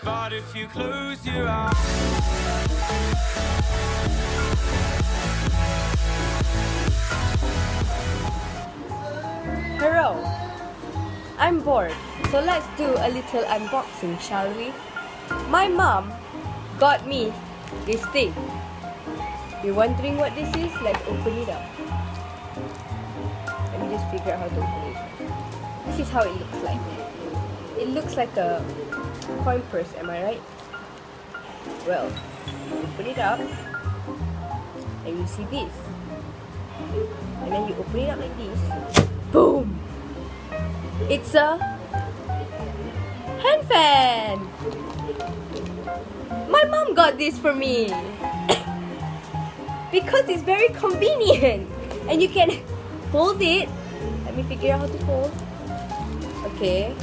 But if you close your eyes. Hello, I'm bored, so let's do a little unboxing, shall we? My mom got me this thing. You're wondering what this is? Let's open it up. Let me just figure out how to open it. This is how it looks like. It looks like a coin purse, am I right? Well, open it up and you see this. And then you open it up like this. Boom! It's a hand fan! My mom got this for me because it's very convenient and you can fold it. Let me figure out how to fold. Okay.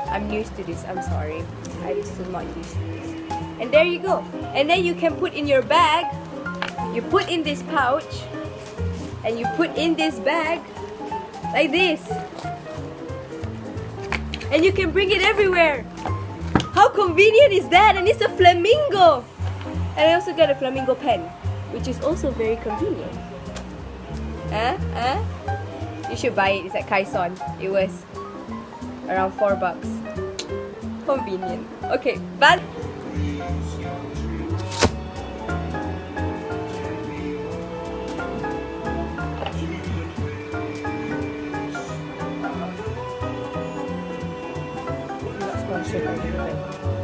I'm used to this, I'm sorry. I'm still not used to this. And there you go. And then you can put in your bag. You put in this pouch. And you put in this bag. Like this. And you can bring it everywhere. How convenient is that? And it's a flamingo. And I also got a flamingo pen, which is also very convenient. You should buy it. It's at Kaison. It was around $4. Convenient. Okay, but not sponsored by the way.